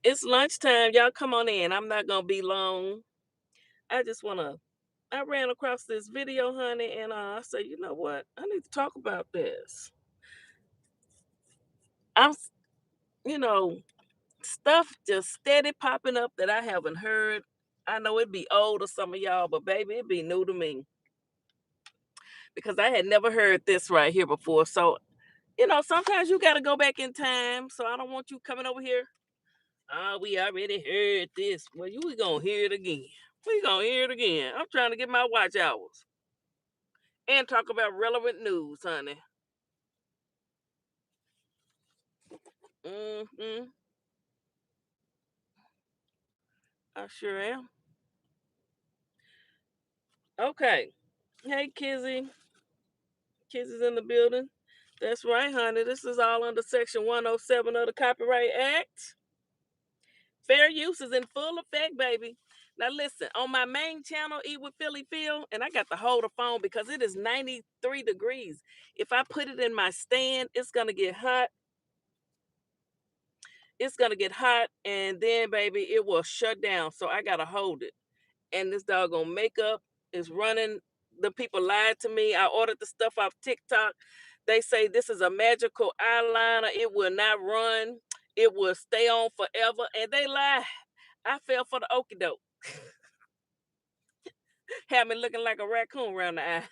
It's lunchtime. Y'all come on in. I'm not gonna be long. I just wanna I ran across this video, honey, and I said, you know what? I need to talk about this. I'm s- you know, stuff just steady popping up that I haven't heard. I know it'd be old to some of y'all, but baby, it'd be new to me because I had never heard this right here before. So, sometimes you gotta go back in time. So I don't want you coming over here. Ah, we already heard this. Well, you we gonna hear it again. We gonna hear it again. I'm trying to get my watch hours and talk about relevant news, honey. Mm-hmm. I sure am. Okay. Hey, Kizzy. Kizzy's in the building. That's right, honey. This is all under Section 107 of the Copyright Act. Fair use is in full effect, baby. Now listen, on my main channel, Eat with Philly Phil, and I got to hold the phone because it is 93 degrees. If I put it in my stand, it's gonna get hot. It's gonna get hot, and then baby, it will shut down. So I gotta hold it. And this doggone makeup is running. The people lied to me. I ordered the stuff off TikTok. They say this is a magical eyeliner. It will not run. It will stay on forever. And they lie. I fell for the okie doke. Had me looking like a raccoon around the eye.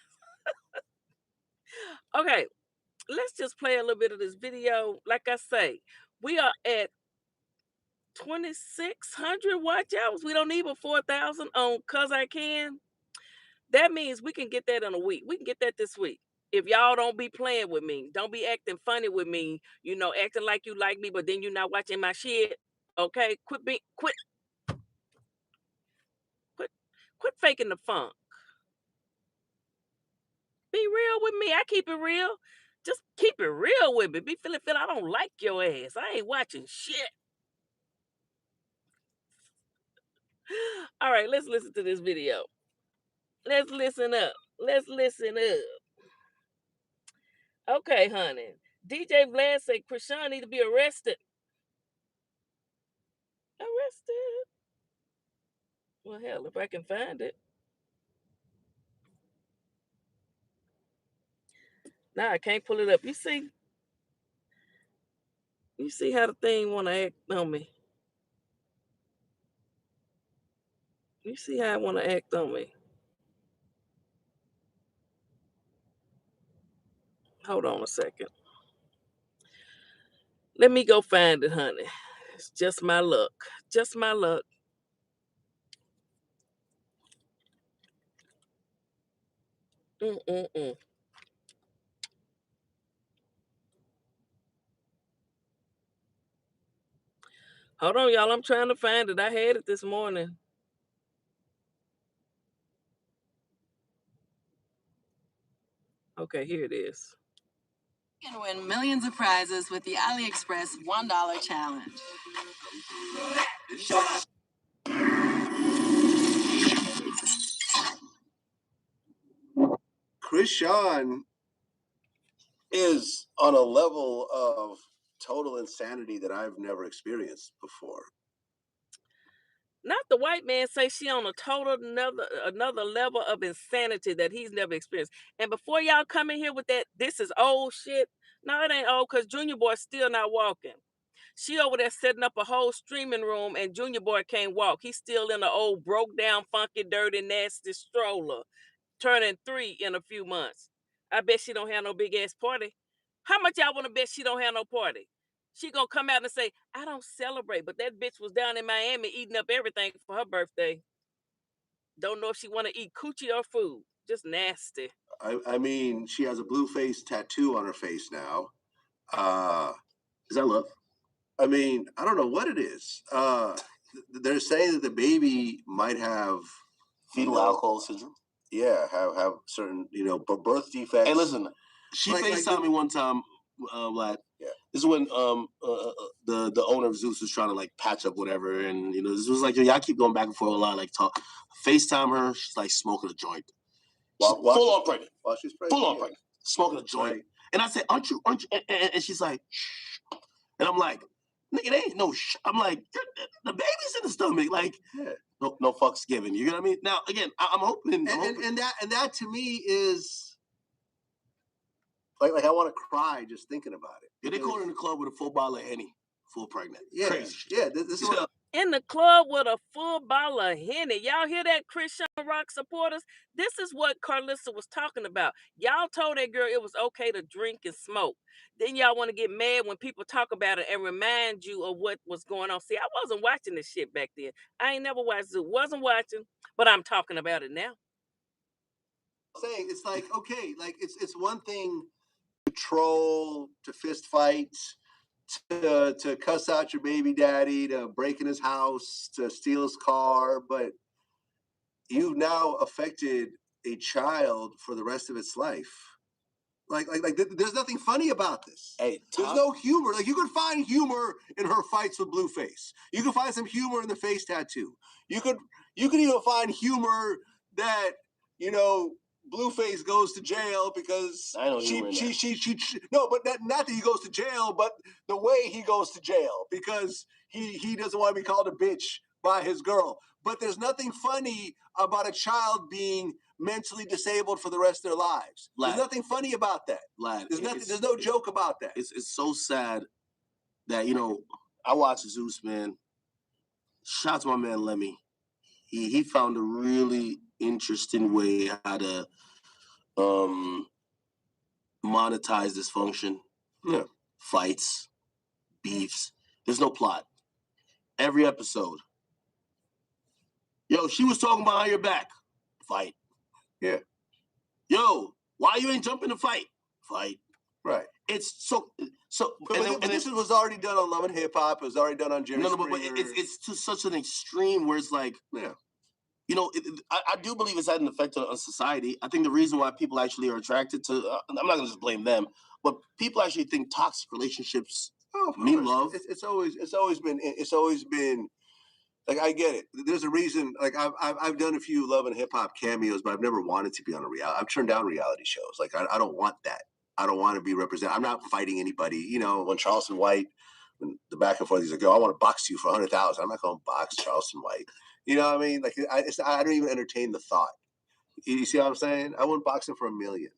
Okay, let's just play a little bit of this video. Like I say, we are at 2,600 watch hours. We don't need but 4,000 on Cause I Can. That means we can get that in a week. We can get that this week. If y'all don't be playing with me, don't be acting funny with me, acting like you like me, but then you're not watching my shit. Okay? Quit quit faking the funk. Be real with me. I keep it real. Just keep it real with me. Be feeling feel I don't like your ass. I ain't watching shit. All right, let's listen to this video. Let's listen up. Let's listen up. Okay, honey. DJ Vlad said Chrisean need to be arrested. Arrested. Well, hell, if I can find it. Now I can't pull it up. You see how the thing want to act on me. You see how it want to act on me. Hold on a second. Let me go find it, honey. It's just my luck. Just my luck. Mm-mm-mm. Hold on, y'all. I'm trying to find it. I had it this morning. Okay, here it is. You can win millions of prizes with the AliExpress $1 challenge. Chrisean is on a level of total insanity that I've never experienced before. Not the white man say she on a total another level of insanity that he's never experienced. And before y'all come in here with that, this is old shit. No, it ain't old because Junior Boy's still not walking. She over there setting up a whole streaming room, and Junior Boy can't walk. He's still in the old broke down, funky, dirty, nasty stroller, turning 3 in a few months. I bet she don't have no big ass party. How much y'all want to bet she don't have no party? She gonna come out and say, I don't celebrate, but that bitch was down in Miami eating up everything for her birthday. Don't know if she want to eat coochie or food. Just nasty. I mean, she has a blue face tattoo on her face now. Is that love? I mean, I don't know what it is. They're saying that the baby might have fetal alcohol syndrome. Yeah, have certain birth defects. Hey, listen, she FaceTimed me one time, Vlad. Yeah. This is when the owner of Zeus was trying to like patch up whatever, and this was like y'all keep going back and forth a lot, like talk. FaceTime her, she's like smoking a joint. Full on pregnant. While she's pregnant. Full on pregnant. Smoking a joint. Right. And I said, aren't you? And she's like, shh. And I'm like, Nigga, they ain't no I'm like, the baby's in the stomach. Like, no fucks given. You know what I mean? Now, again, I'm hoping. And that to me is like I want to cry just thinking about it. Yeah, they caught her in the club with a full bottle of Henny, full pregnant. Yeah, Crazy shit. yeah. This is what In the club with a full bottle of Henny. Y'all hear that, Chrisean Rock supporters? This is what Carlissa was talking about. Y'all told that girl it was okay to drink and smoke. Then y'all want to get mad when people talk about it and remind you of what was going on. See, I wasn't watching this shit back then. I ain't never watched it. Wasn't watching, but I'm talking about it now. saying. It's like, okay, like it's one thing to troll, to fist fight, to cuss out your baby daddy, to break in his house, to steal his car, but you've now affected a child for the rest of its life. There's nothing funny about this. Hey, there's no humor. Like, you can find humor in her fights with Blueface. You can find some humor in the face tattoo. You could even find humor that, you know, Blueface goes to jail because no, but not that he goes to jail, but the way he goes to jail because he doesn't want to be called a bitch by his girl. But there's nothing funny about a child being mentally disabled for the rest of their lives. Vlad, there's nothing funny about that. Vlad, there's no joke about that. It's so sad that, you know, I watch Zeus, man. Shout out to my man Lemmy. He found a really interesting way how to monetize dysfunction. Yeah. Fights, beefs. There's no plot. Every episode. Yo, she was talking behind your back. Fight. Yeah. Yo, why you ain't jumping to fight? Fight. Right. It's so. But this was already done on Love and Hip Hop. It was already done on Jerry Springer. But it's to such an extreme where it's like, yeah. You know, I do believe it's had an effect on society. I think the reason why people actually are attracted to, I'm not going to just blame them, but people actually think toxic relationships mean love. It's always been. Like, I get it. There's a reason. Like, I've done a few Love and Hip Hop cameos, but I've never wanted to be on a reality. I've turned down reality shows. Like, I don't want that. I don't want to be represented. I'm not fighting anybody. You know, when Charleston White, when the back and forth, he's like, "Yo, I want to box you for 100,000." I'm not going to box Charleston White. You know what I mean? Like, I don't even entertain the thought. You see what I'm saying? I wouldn't box him for $1 million.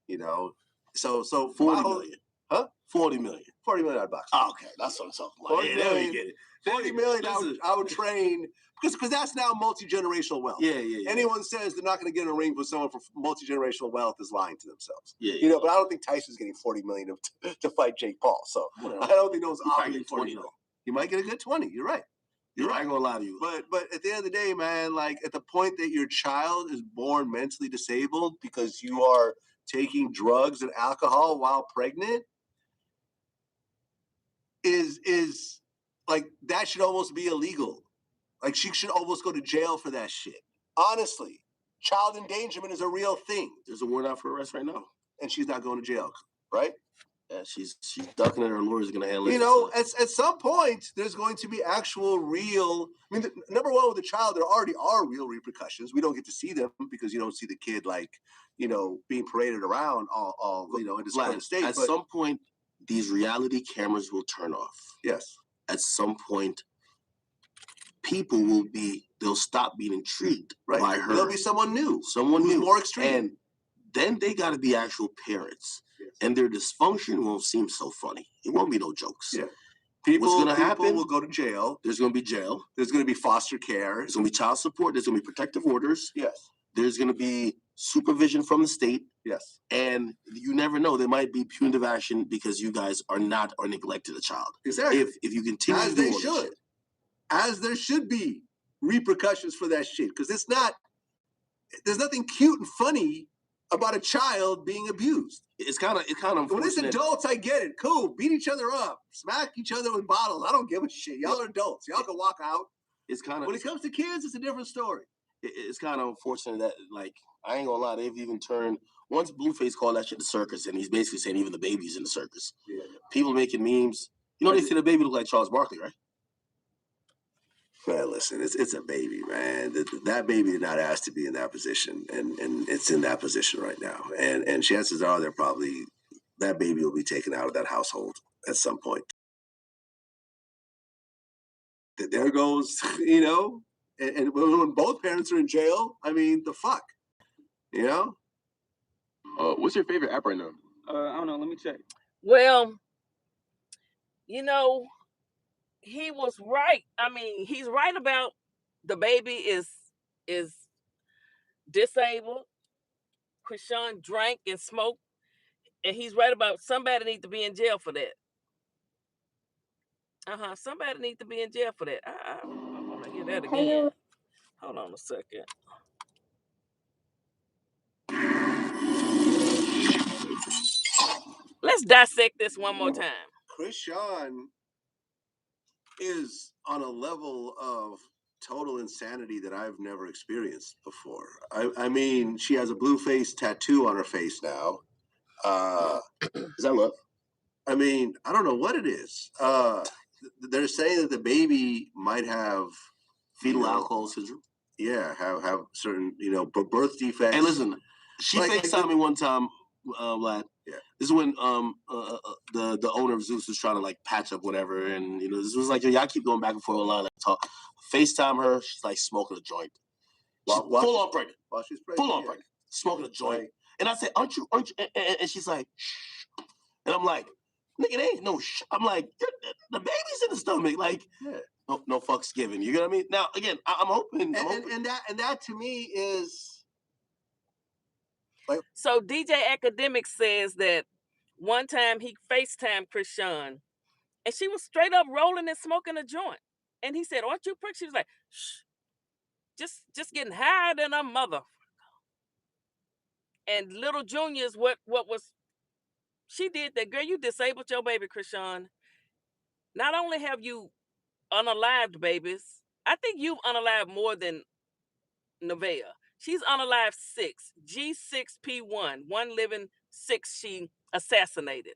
You know, so 40 million, huh? 40 million, 40 million. I'd box. Oh, okay, that's what I'm talking about. 40 million, get it. 40 million. I would train because that's now multi-generational wealth. Yeah. Anyone says they're not going to get in a ring with someone for multi-generational wealth is lying to themselves. Yeah. You know, but I don't think Tyson's getting 40 million to fight Jake Paul. So I don't think those obligated 20 million. You might get a good 20. You're right. You're right. I ain't gonna lie to you. But at the end of the day, man, like at the point that your child is born mentally disabled because you are taking drugs and alcohol while pregnant, is like that should almost be illegal. Like she should almost go to jail for that shit. Honestly, child endangerment is a real thing. There's a warrant out for arrest right now, and she's not going to jail, right? Yeah, she's ducking it. Her lawyer's going to handle it. You know, at some point, there's going to be actual real. I mean, number one, with the child, there already are real repercussions. We don't get to see them because you don't see the kid like, you know, being paraded around all you know, in his current state. At some point, these reality cameras will turn off. Yes. At some point, people they'll stop being intrigued by her. There'll be someone new. Someone who's new. More extreme. And then they got to be actual parents. Yes. And their dysfunction won't seem so funny. It won't be no jokes. Yeah. What's going to happen? People will go to jail. There's going to be jail. There's going to be foster care. There's going to be child support. There's going to be protective orders. Yes. There's going to be supervision from the state. Yes. And you never know. There might be punitive action because you guys are not or neglected a child. Exactly. If you continue as to do they all should. shit. As there should be repercussions for that shit. Because there's nothing cute and funny about a child being abused. It's kind of when it's adults, I get it. Cool. Beat each other up. Smack each other with bottles. I don't give a shit. Y'all are adults. Y'all can walk out. It's kind of when it comes to kids, it's a different story. It's kind of unfortunate that, like, I ain't gonna lie, they've even turned once Blueface called that shit the circus, and he's basically saying even the baby's in the circus. Yeah. People making memes. You know, they say the baby look like Charles Barkley, right? Man, listen, it's a baby, man. That baby did not ask to be in that position, and it's in that position right now. And chances are that baby will be taken out of that household at some point. there goes, you know, and when both parents are in jail, I mean, the fuck, you know? What's your favorite app right now? I don't know. Let me check. Well, you know, he was right. I mean, he's right about the baby is disabled. Chrisean drank and smoked, and he's right about somebody needs to be in jail for that. Somebody needs to be in jail for that. I want to hear that again. Hold on a second. Let's dissect this one more time. Chrisean is on a level of total insanity that I've never experienced before. I mean, she has a blue face tattoo on her face now. Is that love? I mean, I don't know what it is. They're saying that the baby might have Fetal alcohol syndrome. Yeah, have certain birth defects. Hey, listen, she FaceTimed me one time, Vlad. Yeah. This is when the owner of Zeus was trying to like patch up whatever, and this was like, y'all keep going back and forth a lot, like talk. FaceTime her, she's like smoking a joint. She's full on pregnant. While she's pregnant. Full on pregnant. Smoking a joint. And I said, aren't you? And she's like, shh. And I'm like, nigga, there ain't no shh. I'm like, the baby's in the stomach. Like, no fucks given. You know what I mean? Now, again, I'm hoping. And that to me is like. So DJ Academic says that one time he FaceTimed Chrisean, and she was straight up rolling and smoking a joint. And he said, aren't you pregnant? She was like, shh. Just getting higher than a mother. And little Junior's what was she did that. Girl, you disabled your baby, Chrisean. Not only have you unalived babies, I think you've unalived more than Nevaeh. She's unalived 6. G6P1. One living 6 she assassinated.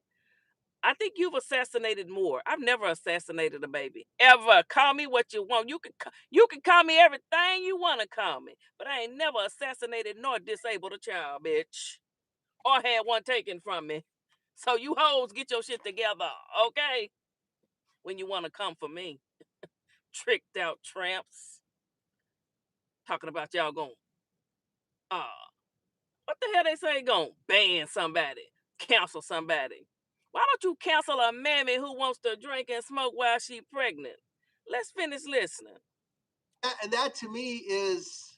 I think you've assassinated more. I've never assassinated a baby. Ever. Call me what you want. You can call me everything you want to call me. But I ain't never assassinated nor disabled a child, bitch. Or had one taken from me. So you hoes get your shit together, okay? When you want to come for me. Tricked out tramps. Talking about y'all going, what the hell they say going ban somebody, cancel somebody. Why don't you cancel a mammy who wants to drink and smoke while she pregnant? Let's finish listening. And that to me is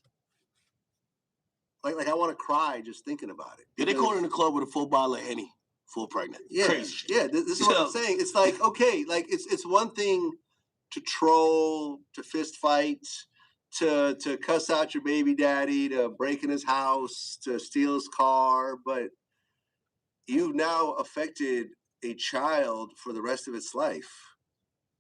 like I want to cry just thinking about it. Yeah, they caught her in the club with a full bottle of Henny, full pregnant. Yeah, crazy shit. Yeah. This is what I'm saying. It's like, okay, like it's one thing to troll, to fist fight, to cuss out your baby daddy, to break in his house, to steal his car, but you've now affected a child for the rest of its life.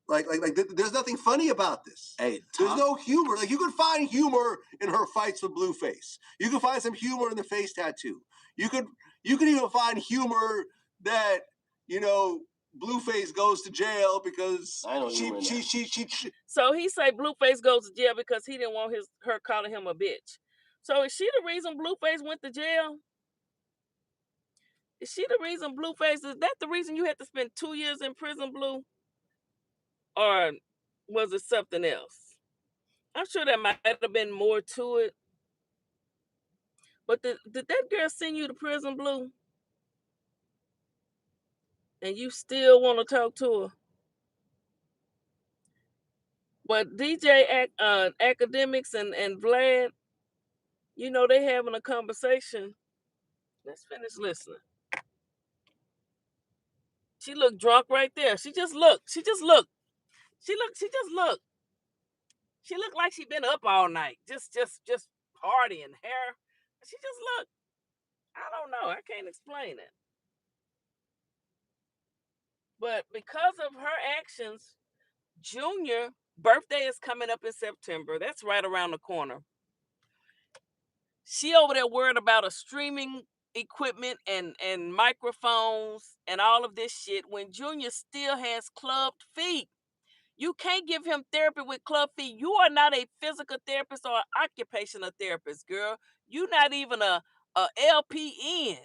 There's nothing funny about this. Hey, there's no humor. Like, you can find humor in her fights with Blueface. You can find some humor in the face tattoo. You could even find humor that Blueface goes to jail because she. So he say Blueface goes to jail because he didn't want her calling him a bitch. So is she the reason Blueface went to jail? Is she the reason Blueface? Is that the reason you had to spend 2 years in prison, Blue? Or was it something else? I'm sure there might have been more to it. But did that girl send you to prison, Blue? And you still want to talk to her? But DJ Academics and Vlad, they having a conversation. Let's finish listening. She looked drunk right there. She just looked. She looked like she been up all night. Just partying. Hair. She just looked. I don't know. I can't explain it. But because of her actions, Junior birthday is coming up in September. That's right around the corner. She over there worried about a streaming equipment and microphones and all of this shit when Junior still has clubbed feet. You can't give him therapy with club feet. You are not a physical therapist or an occupational therapist, girl. You're not even a LPN.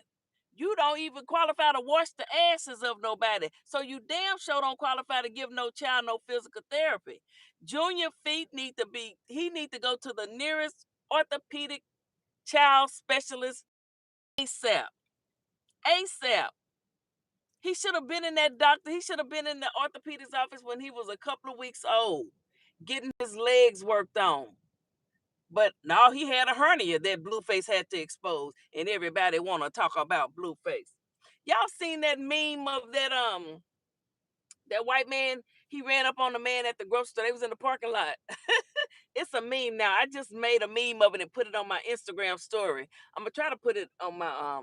You don't even qualify to wash the asses of nobody. So you damn sure don't qualify to give no child no physical therapy. Junior feet need to go to the nearest orthopedic child specialist ASAP. ASAP. He should have been in that doctor. He should have been in the orthopedist office when he was a couple of weeks old, getting his legs worked on. But now he had a hernia that Blueface had to expose, and everybody want to talk about Blueface. Y'all seen that meme of that white man? He ran up on the man at the grocery store. They was in the parking lot. It's a meme now. I just made a meme of it and put it on my Instagram story. I'm gonna try to put it on my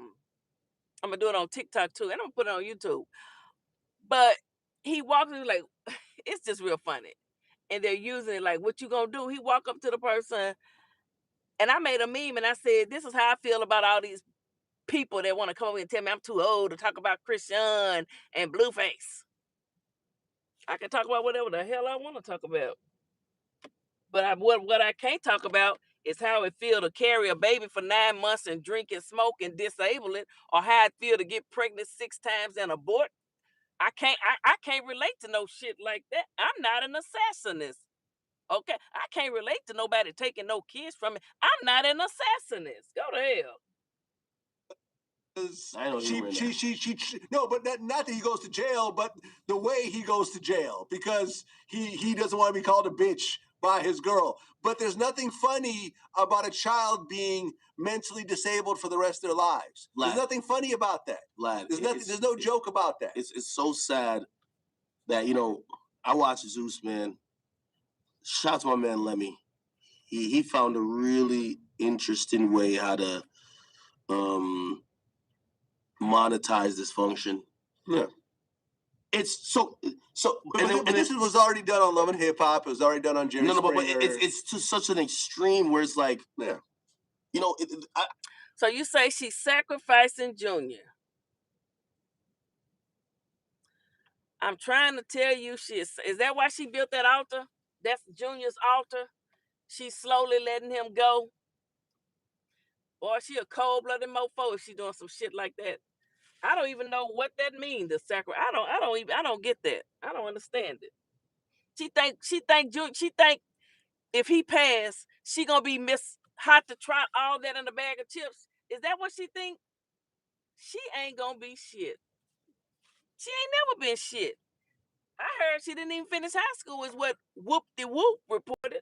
I'm gonna do it on TikTok too, and I'm gonna put it on YouTube. But he walks in like it's just real funny. And they're using it like, what you gonna do? He walk up to the person, and I made a meme and I said, this is how I feel about all these people that want to come over and tell me I'm too old to talk about Chrisean and Blueface. I can talk about whatever the hell I want to talk about. But what I can't talk about is how it feel to carry a baby for 9 months and drink and smoke and disable it, or how it feel to get pregnant 6 times and abort. I can't relate to no shit like that. I'm not an assassinist. Okay? I can't relate to nobody taking no kids from me. I'm not an assassinist. Go to hell. I know no, but not that he goes to jail, but the way he goes to jail, because he doesn't want to be called a bitch by his girl. But there's nothing funny about a child being mentally disabled for the rest of their lives. Vlad, there's nothing funny about that. Vlad, there's no joke about that. It's so sad that, you know, I watch Zeus, man. Shout out to my man Lemmy. He found a really interesting way how to monetize this function. Yeah. It's so. But this was already done on Love and Hip Hop. It was already done on Jerry Springer. But it's to such an extreme where it's like, yeah, you know. So you say she's sacrificing Junior. I'm trying to tell you, is that why she built that altar? That's Junior's altar. She's slowly letting him go. Or is she a cold-blooded mofo if she doing some shit like that? I don't even know what that means. The sacrifice. I don't get that. I don't understand it. She think if he pass, she gonna be Miss Hot to Trot, all that in a bag of chips. Is that what she think? She ain't gonna be shit. She ain't never been shit. I heard she didn't even finish high school, is what Whoop de Whoop reported.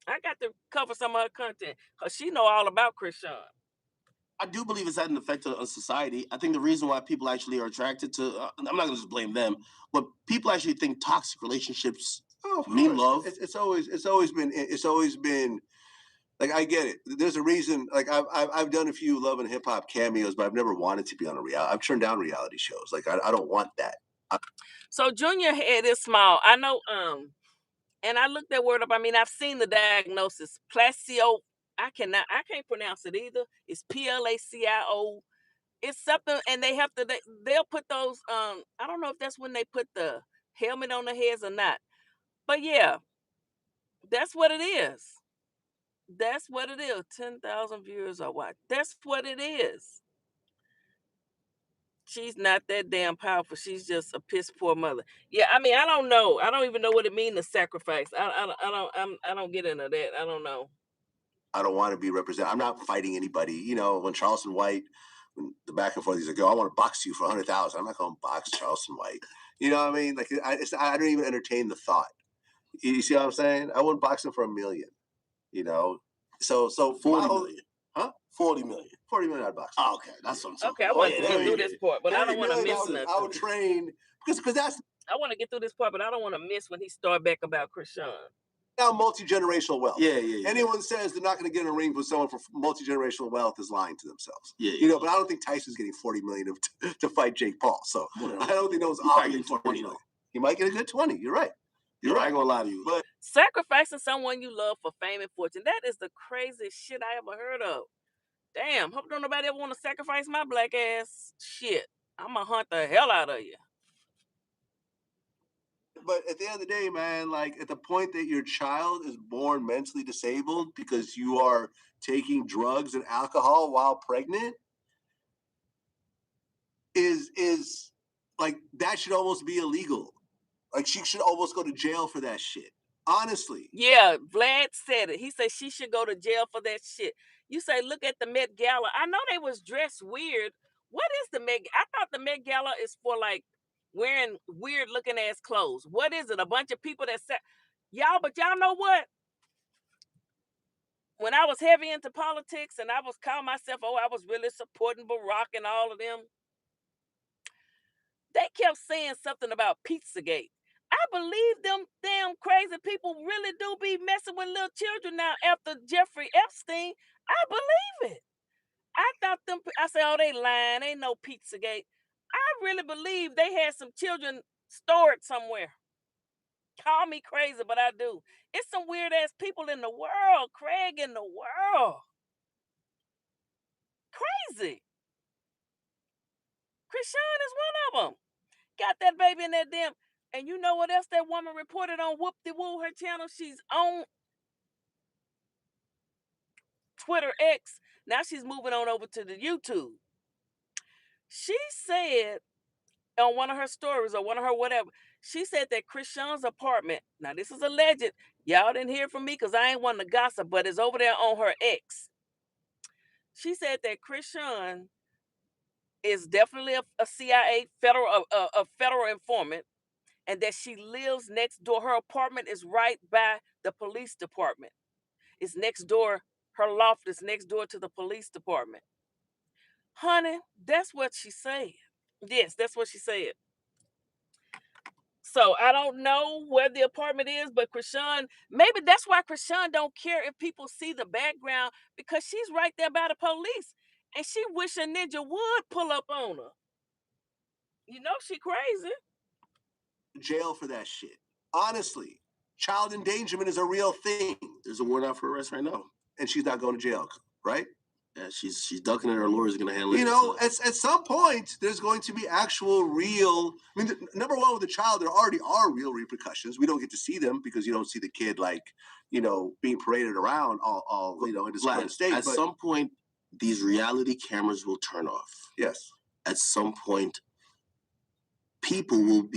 I got to cover some of her content because she know all about Chrisean. I do believe it's had an effect on society. I think the reason why people actually are attracted to, I'm not going to just blame them, but people actually think toxic relationships mean love. It's always been. Like, I get it. There's a reason. Like, I've done a few Love and Hip Hop cameos, but I've never wanted to be on a reality. I've turned down reality shows. Like, I don't want that. So Junior head is small. I know. And I looked that word up. I mean, I've seen the diagnosis. Placio. I can't pronounce it either. It's PLACIO. It's something, and they'll put those. I don't know if that's when they put the helmet on their heads or not. But yeah, that's what it is. That's what it is. 10,000 viewers or what? That's what it is. She's not that damn powerful. She's just a piss poor mother. Yeah, I mean, I don't know. I don't even know what it means to sacrifice. I don't get into that. I don't know. I don't want to be represented. I'm not fighting anybody. You know, when Charleston White, when the back and forth, he's like, "Go, I want to box you for 100,000." I'm not going to box Charleston White. You know what I mean? Like, I don't even entertain the thought. You see what I'm saying? I wouldn't box him for $1 million. You know, so 40 million. Huh? 40 million. 40 million I'd box. Oh, okay, that's what I'm saying. Okay, I want to get through this part, but I don't want to miss nothing. I would train because that's. I want to get through this part, but I don't want to miss when he start back about Chrisean. Now multi-generational wealth. Yeah. Anyone says they're not going to get in a ring with someone for multi-generational wealth is lying to themselves. Yeah. You know, but I don't think Tyson's getting 40 million to fight Jake Paul. So I don't think those are getting 40 million. He might get a good 20. You're right. You're right. I ain't gonna lie to you. But sacrificing someone you love for fame and fortune, that is the craziest shit I ever heard of. Damn, hope don't nobody ever want to sacrifice my black ass. Shit, I'm gonna hunt the hell out of you. But at the end of the day, man, like at the point that your child is born mentally disabled because you are taking drugs and alcohol while pregnant, is like that should almost be illegal. Like she should almost go to jail for that shit. Honestly. Yeah, Vlad said it. He said she should go to jail for that shit. You say, look at the Met Gala. I know they was dressed weird. What is the Met? I thought the Met Gala is for like wearing weird looking ass clothes. What is it? A bunch of people that said, y'all, but y'all know what? When I was heavy into politics and I was calling myself, oh, I was really supporting Barack and all of them, they kept saying something about Pizzagate. I believe them damn crazy people really do be messing with little children now after Jeffrey Epstein. I believe it. I thought them, I said, oh, they lying. Ain't no Pizzagate. I really believe they had some children stored somewhere. Call me crazy, but I do. It's some weird ass people in the world, Craig, in the world. Crazy. Chrisean is one of them. Got that baby in that damn. And you know what else that woman reported on Whoop De Woo, her channel? She's on Twitter X. Now she's moving on over to the YouTube. She said on one of her stories or one of her whatever, she said that Chrisean's apartment, now this is alleged, y'all didn't hear from me because I ain't one to gossip, but it's over there on her X. She said that Chrisean is definitely a CIA a federal informant, and that she lives next door. Her apartment is right by the police department. It's next door. Her loft is next door to the police department. Honey, that's what she said. Yes, that's what she said. So I don't know where the apartment is, but Chrisean, maybe that's why Chrisean don't care if people see the background, because she's right there by the police. And she wish a ninja would pull up on her. You know she crazy. Jail for that shit. Honestly, child endangerment is a real thing. There's a warrant out for arrest right now. And she's not going to jail, right? Yeah, she's ducking it. Her lawyer's going to handle it. You know, at some point, there's going to be actual real. I mean, number one, with the child, there already are real repercussions. We don't get to see them because you don't see the kid, like, you know, being paraded around all you know, in this current state. At some point, these reality cameras will turn off. Yes. At some point, people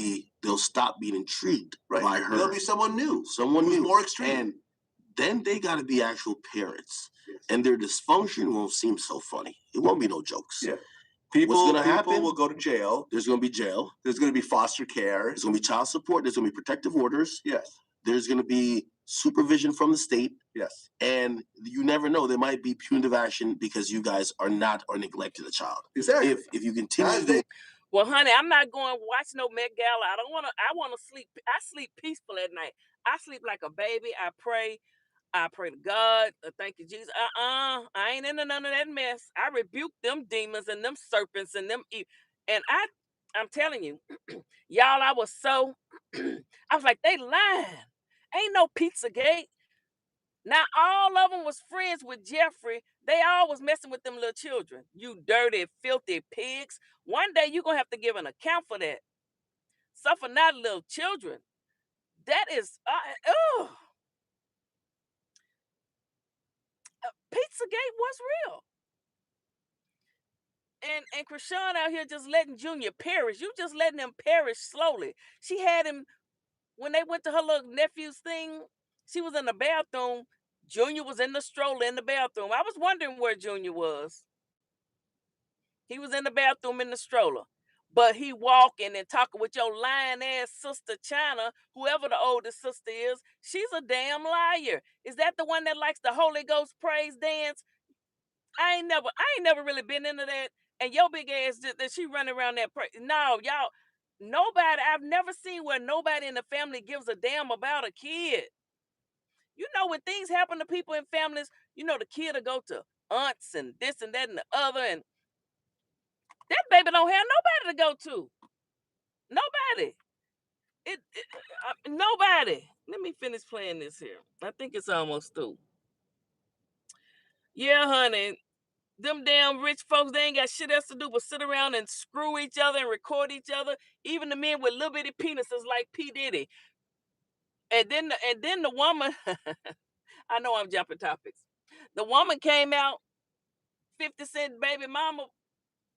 they'll stop being intrigued by her. There'll be someone new. Someone who's new. More extreme. And then they got to be actual parents. Yes. And their dysfunction won't seem so funny. It won't be no jokes. Yeah. What's going to happen? Will go to jail. There's going to be jail. There's going to be foster care. There's going to be child support. There's going to be protective orders. Yes. There's going to be supervision from the state. Yes. And you never know. There might be punitive action because you guys are not or neglected the child. Exactly. If you continue well, honey, I'm not going to watch no Met Gala. I want to sleep. I sleep peaceful at night. I sleep like a baby. I pray to God. Thank you, Jesus. I ain't into none of that mess. I rebuke them demons and them serpents and them. And I'm telling you, y'all, I was so, I was like, they lying. Ain't no Pizzagate. Now, all of them was friends with Jeffrey. They all was messing with them little children. You dirty, filthy pigs. One day you going to have to give an account for that. Suffer not little children. That is, Pizzagate was real. And Chrisean out here just letting Junior perish. You just letting him perish slowly. She had him, when they went to her little nephew's thing, she was in the bathroom. Junior was in the stroller in the bathroom. I was wondering where Junior was. He was in the bathroom in the stroller. But he walking and talking with your lying ass sister China, whoever the oldest sister is. She's a damn liar. Is that the one that likes the Holy Ghost praise dance? I ain't never really been into that. And your big ass, that she running around that. No, y'all, nobody, I've never seen where nobody in the family gives a damn about a kid. You know, when things happen to people in families, you know, the kid will go to aunts and this and that and the other. And that baby don't have nobody to go to. Nobody. Nobody. Let me finish playing this here. I think it's almost through. Yeah, honey. Them damn rich folks, they ain't got shit else to do but sit around and screw each other and record each other. Even the men with little bitty penises like P. Diddy. And then the woman, I know I'm jumping topics. The woman came out, 50 Cent baby mama.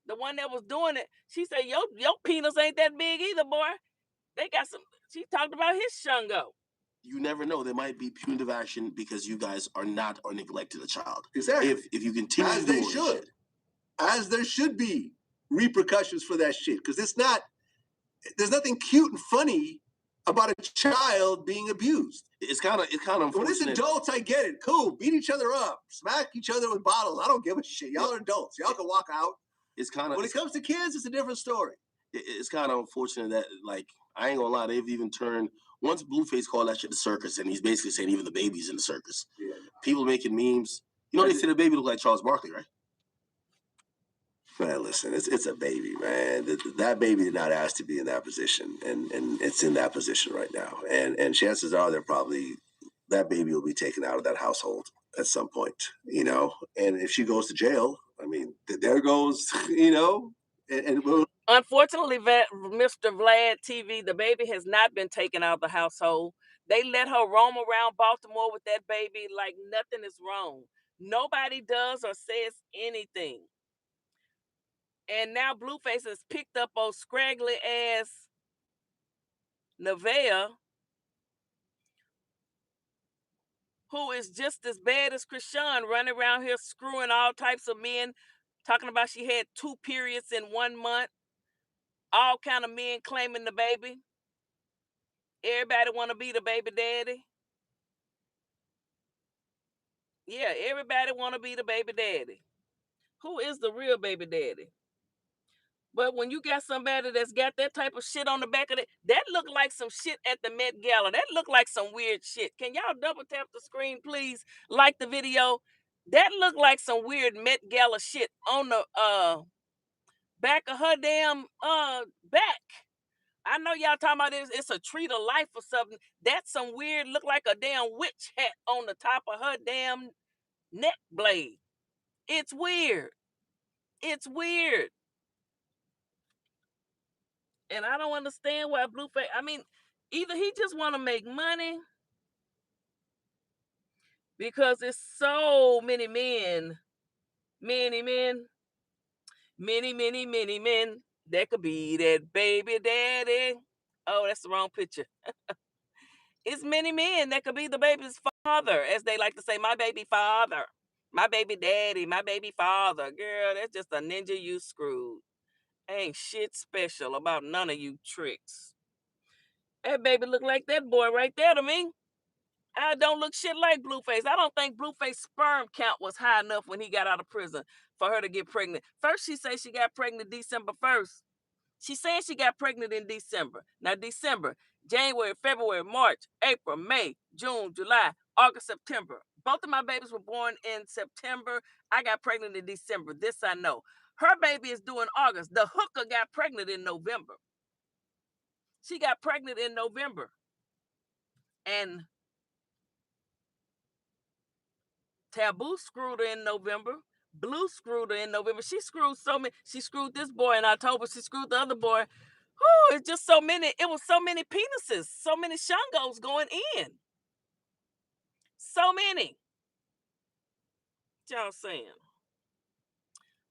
the one that was doing it, she said, your penis ain't that big either, boy. They got some. She talked about his shungo. You never know. There might be punitive action because you guys are not or neglected a child. Exactly. If you continue as to do they all this should, shit. as there should be repercussions for that shit, because it's not. There's nothing cute and funny about a child being abused. It's kind of When it's adults, I get it. Cool, beat each other up, smack each other with bottles. I don't give a shit. Y'all are adults. Y'all can walk out. It's kind of when it comes to kids, it's a different story. It's kind of unfortunate that, like, I ain't gonna lie, they've even turned once Blueface called that shit the circus, and he's basically saying even the baby's in the circus. Yeah. People making memes. You know, they say the baby look like Charles Barkley, right? Man, listen, it's a baby, man. That baby did not ask to be in that position, and it's in that position right now. And chances are that baby will be taken out of that household at some point, you know. And if she goes to jail, I mean, there goes, you know. And unfortunately, Mr. Vlad TV, the baby has not been taken out of the household. They let her roam around Baltimore with that baby like nothing is wrong. Nobody does or says anything. And now Blueface has picked up old scraggly ass Nevaeh, who is just as bad as Chrisean, running around here screwing all types of men, talking about she had 2 periods in 1 month. All kind of men claiming the baby. Everybody want to be the baby daddy. Yeah, everybody want to be the baby daddy. Who is the real baby daddy? But when you got somebody that's got that type of shit on the back of it, that look like some shit at the Met Gala. That look like some weird shit. Can y'all double tap the screen, please? Like the video. That look like some weird Met Gala shit on the back of her damn back. I know y'all talking about this. It's a tree to life or something. That's some weird, look like a damn witch hat on the top of her damn neck blade. It's weird. It's weird. And I don't understand why Blueface. I mean, either he just want to make money because it's so many men, many men, many men that could be that baby daddy. Oh, that's the wrong picture. It's many men that could be the baby's father, as they like to say, my baby father, my baby daddy, my baby father. Girl, that's just a ninja you screwed. Ain't shit special about none of you tricks. That baby look like that boy right there to me. I don't look shit like Blueface. I don't think Blueface's sperm count was high enough when he got out of prison for her to get pregnant. First, she said she got pregnant December 1st. She said she got pregnant in December. Now, December, January, February, March, April, May, June, July, August, September. Both of my babies were born in September. I got pregnant in December. This I know. Her baby is due in August. The hooker got pregnant in November. She got pregnant in November. And Taboo screwed her in November. Blue screwed her in November. She screwed so many. She screwed this boy in October. She screwed the other boy. Whew, it's just so many. It was so many penises, so many shungos going in. So many. What y'all saying?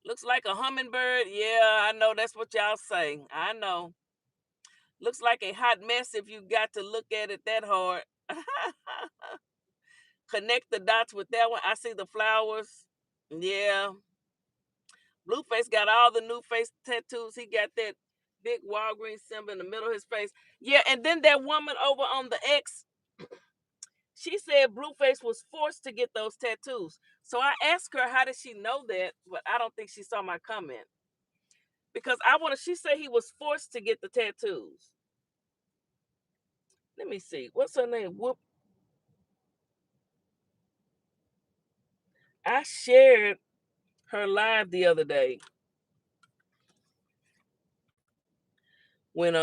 Looks like a hummingbird. Yeah, I know that's what y'all say. I know. Looks like a hot mess if you got to look at it that hard. Connect the dots with that one. I see the flowers. Yeah. Blueface got all the new face tattoos. He got that big Walgreens symbol in the middle of his face. Yeah, and then that woman over on the X, she said Blueface was forced to get those tattoos. So I asked her, how did she know that? But I don't think she saw my comment. Because she said he was forced to get the tattoos. Let me see. What's her name? Whoop. I shared her live the other day when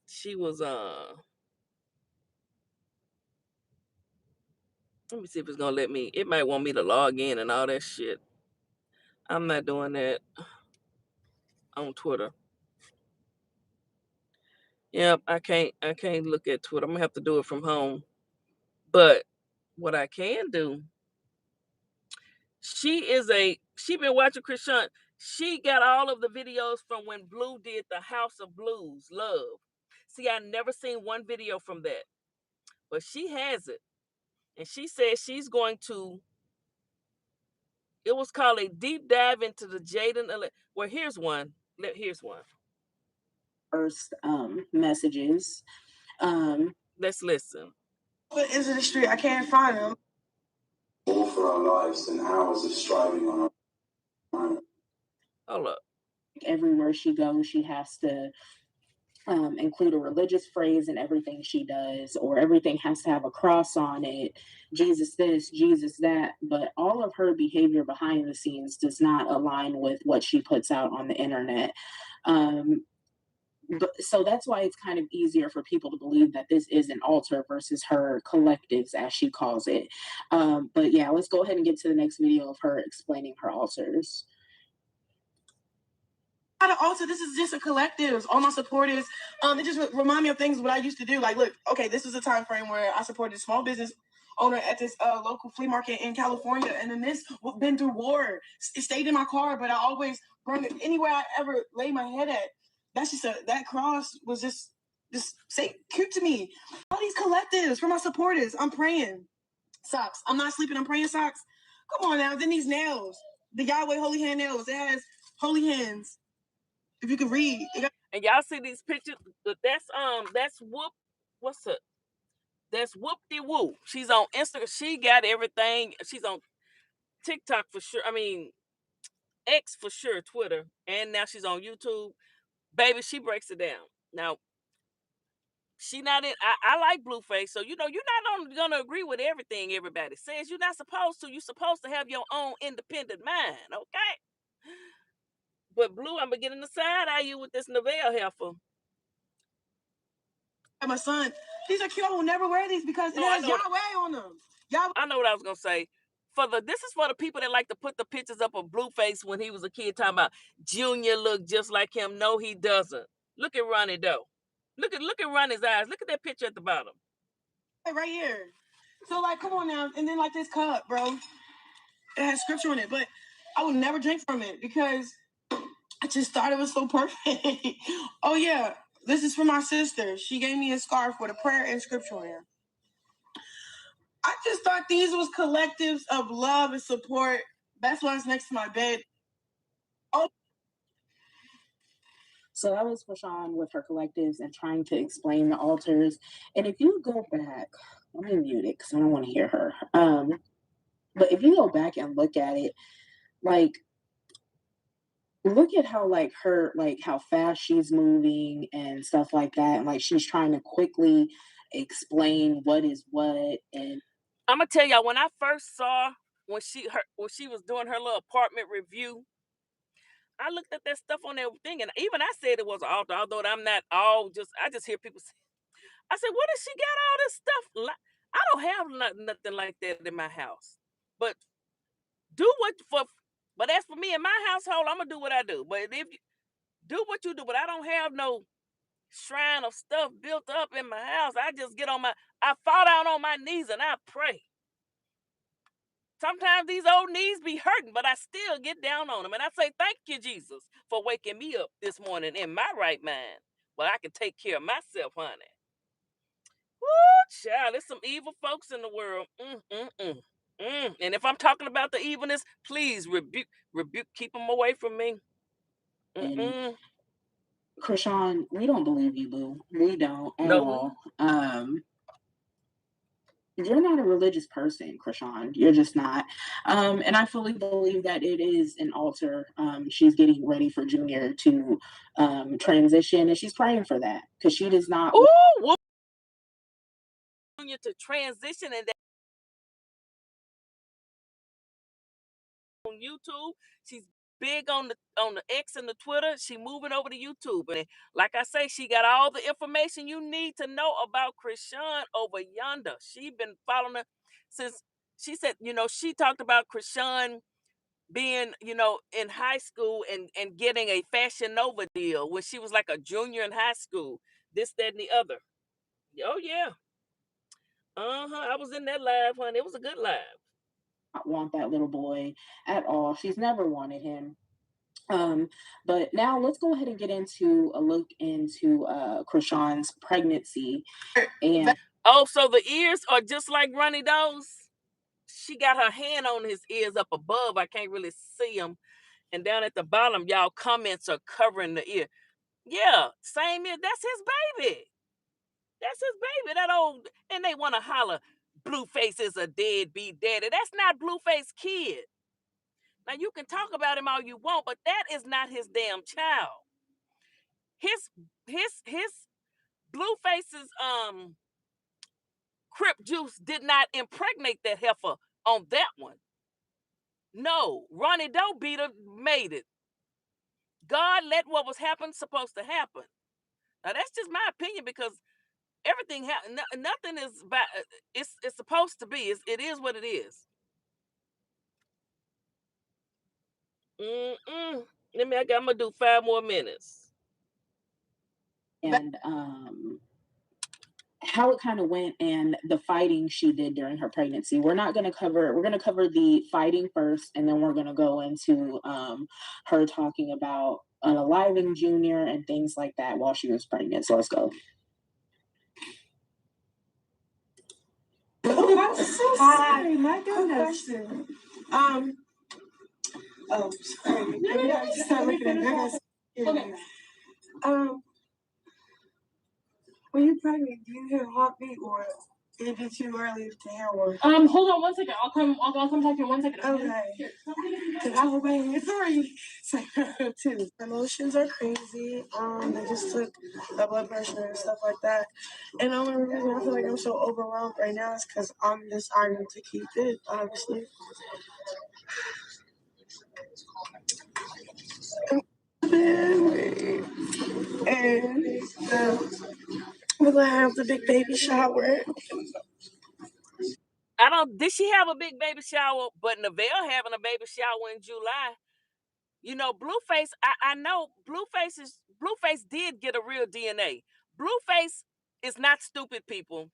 she was let me see if it's gonna let me. It might want me to log in and all that shit. I'm not doing that on Twitter. Yep, I can't look at Twitter. I'm gonna have to do it from home. But what I can do, She been watching Chrisean. She got all of the videos from when Blue did the House of Blues, Love. See, I never seen one video from that, but she has it. And she says she's going to, it was called a deep dive into the Jaden. Well, here's one. Here's one. First messages. Let's listen. Into the street, I can't find them. All for our lives and hours of striving on our own. Hold up. Everywhere she goes, she has to include a religious phrase in everything she does, or everything has to have a cross on it, Jesus this, Jesus that. But all of her behavior behind the scenes does not align with what she puts out on the internet. So that's why it's kind of easier for people to believe that this is an altar versus her collectives, as she calls it. But yeah, let's go ahead and get to the next video of her explaining her altars. Not an altar. This is just a collective. All my supporters. It just remind me of things what I used to do. Like, look, okay, this is a time frame where I supported a small business owner at this local flea market in California, and then this been through war. It stayed in my car, but I always bring it anywhere I ever lay my head at. That's just that cross was just say cute to me. All these collectives for my supporters. I'm praying. Socks. I'm not sleeping. I'm praying socks. Come on now. Then these nails, the Yahweh holy hand nails. It has holy hands. If you can read. And y'all see these pictures? That's Whoop. What's up? That's Whoop-de-Woo. She's on Instagram. She got everything. She's on TikTok for sure. I mean, X for sure, Twitter, and now she's on YouTube. Baby, she breaks it down. Now, she not in. I like Blueface, so you're not gonna agree with everything everybody says. You're not supposed to. You're supposed to have your own independent mind, okay? But Blue, I'm beginning to side eye you with this Neville heifer. My son, these are cute. I will never wear these because it has Yahweh on them. I know what I was gonna say. This is for the people that like to put the pictures up of Blueface when he was a kid, talking about Junior looked just like him. No, he doesn't. Look at Ronnie though. Look at Ronnie's eyes. Look at that picture at the bottom. Right here. So like, come on now, and then like this cup, bro. It has scripture on it, but I would never drink from it because I just thought it was so perfect. Oh yeah, this is for my sister. She gave me a scarf with a prayer and scripture on it. I just thought these was collectives of love and support. That's why it's next to my bed. Oh. So that was Chrisean with her collectives and trying to explain the altars. And if you go back, let me mute it because I don't want to hear her. But if you go back and look at it, like, look at how how fast she's moving and stuff like that. And like she's trying to quickly explain what is what. And I'm gonna tell y'all, when I first saw when she was doing her little apartment review, I looked at that stuff on that thing, and even I said it was an altar, although I'm not all just. I just hear people say. I said, "What does she got all this stuff?" I don't have nothing like that in my house. But But as for me in my household, I'm gonna do what I do. But if you do what you do, but I don't have no shrine of stuff built up in my house. I just I fall down on my knees and I pray. Sometimes these old knees be hurting, but I still get down on them. And I say, thank you, Jesus, for waking me up this morning in my right mind. Well, I can take care of myself, honey. Woo, child, there's some evil folks in the world. And if I'm talking about the evilness, please rebuke, keep them away from me. Chrisean, we don't believe you, boo. We don't at all. You're not a religious person, Chrisean. You're just not. And I fully believe that it is an altar. She's getting ready for Junior to transition, and she's praying for that because she does not. Ooh, Junior to transition, and that on YouTube, she's big on the X and the Twitter. She moving over to YouTube, and like I say, she got all the information you need to know about Chrisean over yonder. She been following her since she said, she talked about Chrisean being, in high school and getting a Fashion Nova deal when she was like a junior in high school. This, that, and the other. Oh yeah. I was in that live, honey. It was a good live. not want that little boy at all. She's never wanted him. But now let's go ahead and get into a look into Chrisean's pregnancy. And oh, so the ears are just like Ronnie Doe's. She got her hand on his ears up above. I can't really see them. And down at the bottom, y'all comments are covering the ear. Yeah, same ear. That's his baby. That's his baby. That old, and they want to holler, Blueface is a deadbeat daddy. That's not Blueface kid. Now you can talk about him all you want, but that is not his damn child. His Blueface's Crip juice did not impregnate that heifer on that one. No, Ronnie Doe beater made it. God let what was supposed to happen. Now that's just my opinion because everything nothing is about it's supposed to be. It is what it is. I'm gonna do 5 more minutes. And how it kind of went and the fighting she did during her pregnancy. We're going to cover the fighting first, and then we're going to go into her talking about unaliving Junior and things like that while she was pregnant. So let's go. Oh, that's so sorry. My goodness. Oh, sorry. I just started looking at that. Okay. When you're pregnant, do you hear a heartbeat or is it too early to hear one? Hold on 1 second. I'll come talk to you 1 second. Okay. Cause I was waiting. Sorry. Too. Emotions are crazy. I just took the blood pressure and stuff like that. And the only reason I feel like I'm so overwhelmed right now is because I'm deciding to keep it, obviously. And we're gonna have the big baby shower. Did she have a big baby shower? But Neville having a baby shower in July. You know, Blueface, I know Blueface did get a real DNA. Blueface is not stupid, people.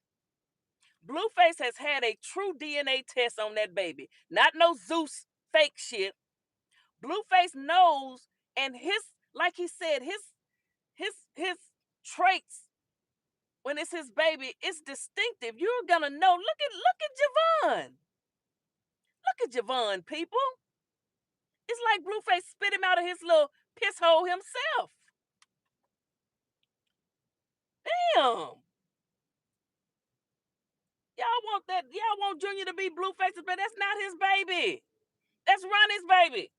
Blueface has had a true DNA test on that baby. Not no Zeus fake shit. Blueface knows, and like he said, his traits when it's his baby, it's distinctive. You're gonna know. Look at Javon. Look at Javon, people. It's like Blueface spit him out of his little piss hole himself. Damn. Y'all want Junior to be Blueface's, but that's not his baby. That's Ronnie's baby.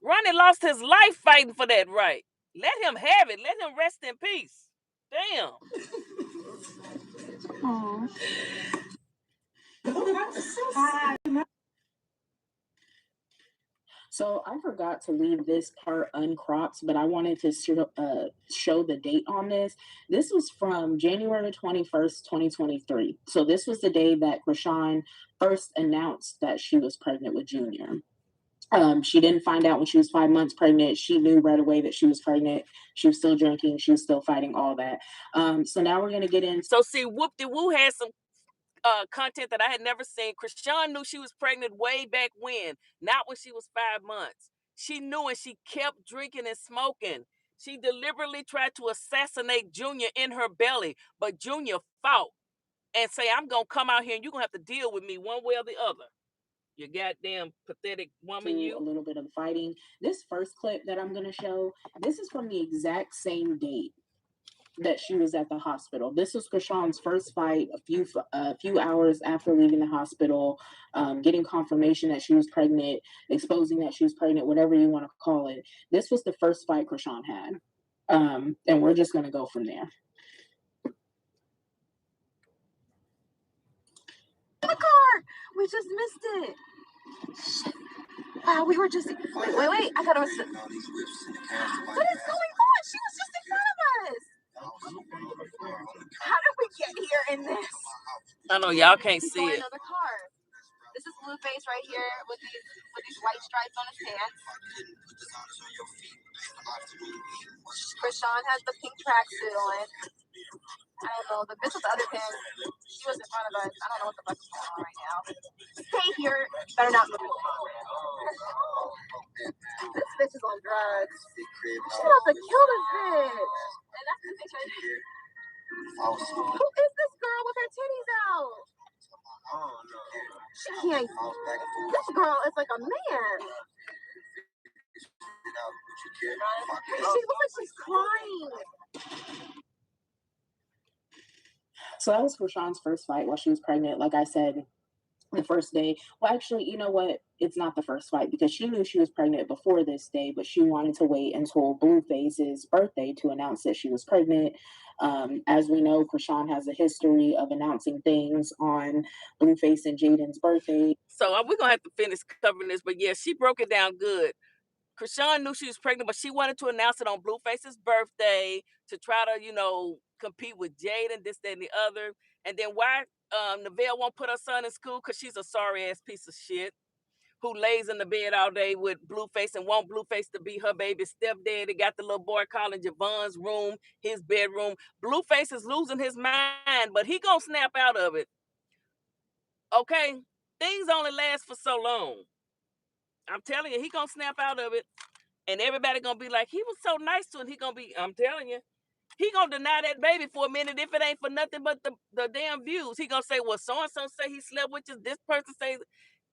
Ronnie lost his life fighting for that right. Let him have it. Let him rest in peace. Damn. So I forgot to leave this part uncropped, but I wanted to show the date on this. This was from January 21st, 2023. So this was the day that Chrisean first announced that she was pregnant with Junior. She didn't find out when she was 5 months pregnant. She knew right away that she was pregnant. She was still drinking. She was still fighting, all that. So now we're going to get in. So see, Whoop-de-Woo had some content that I had never seen. Chrisean knew she was pregnant way back when, not when she was 5 months. She knew and she kept drinking and smoking. She deliberately tried to assassinate Junior in her belly, but Junior fought and say, I'm going to come out here and you're going to have to deal with me one way or the other. You goddamn pathetic woman, you. A little bit of fighting. This first clip that I'm going to show, this is from the exact same date that she was at the hospital. This was Chrisean's first fight a few hours after leaving the hospital, getting confirmation that she was pregnant, exposing that she was pregnant, whatever you want to call it. This was the first fight Chrisean had. And we're just going to go from there. The car! We just missed it. Wow, we were just... Wait. I thought it was... What is going on? She was just in front of us. How did we get here in this? I know y'all can't see it. Another car. This is Blueface right here with these white stripes on his pants. Chrisean has the pink tracksuit on. I don't know. The bitch with the other pants, she was in front of us. I don't know what the fuck is going on right now. Stay here. Better not move. This bitch is on drugs. She's about to kill this bitch. And that's the bitch right here. Who is this girl with her titties out? She can't. This girl is like a man. She looks like she's crying. So that was Chrisean's first fight while she was pregnant. Like I said, the first day. Well, actually, you know what? It's not the first fight because she knew she was pregnant before this day, but she wanted to wait until Blueface's birthday to announce that she was pregnant. As we know, Chrisean has a history of announcing things on Blueface and Jaden's birthday. So we're gonna have to finish covering this, but yeah, she broke it down good. Chrisean knew she was pregnant, but she wanted to announce it on Blueface's birthday to try to, compete with Jaden, this, that, and the other. And then why Neville won't put her son in school? Because she's a sorry ass piece of shit who lays in the bed all day with Blueface and want Blueface to be her baby stepdaddy. Got the little boy calling Javon's room his bedroom. Blueface is losing his mind, but he gonna snap out of it. Okay? Things only last for so long. I'm telling you, he gonna snap out of it. And everybody gonna be like, he was so nice to him. He gonna be, I'm telling you, he gonna deny that baby for a minute if it ain't for nothing but the damn views. He gonna say, well, so-and-so say he slept with you. This person say,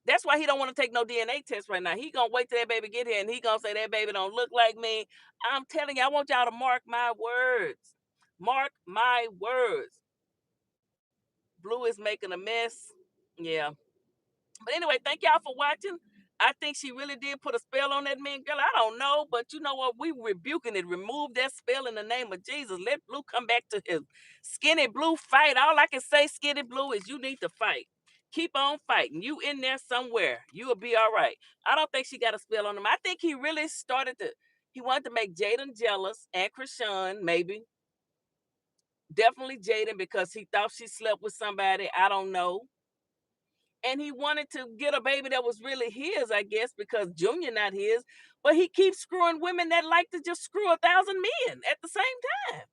that's why he don't want to take no DNA test right now. He gonna wait till that baby get here and he gonna say that baby don't look like me. I'm telling you, I want y'all to mark my words. Mark my words. Blue is making a mess. Yeah. But anyway, thank y'all for watching. I think she really did put a spell on that man, girl. I don't know, but you know what? We rebuking it. Remove that spell in the name of Jesus. Let Blue come back to his Skinny Blue fight. All I can say, Skinny Blue, is you need to fight. Keep on fighting. You in there somewhere. You will be all right. I don't think she got a spell on him. I think he really he wanted to make Jaden jealous and Chrisean, maybe. Definitely Jaden because he thought she slept with somebody. I don't know. And he wanted to get a baby that was really his, I guess, because Junior not his. But he keeps screwing women that like to just screw 1,000 men at the same time.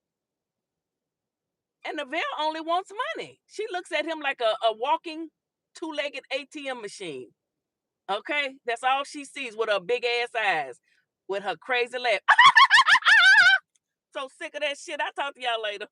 And Neville only wants money. She looks at him like a walking two-legged ATM machine. Okay? That's all she sees with her big ass eyes, with her crazy laugh. So sick of that shit. I'll talk to y'all later.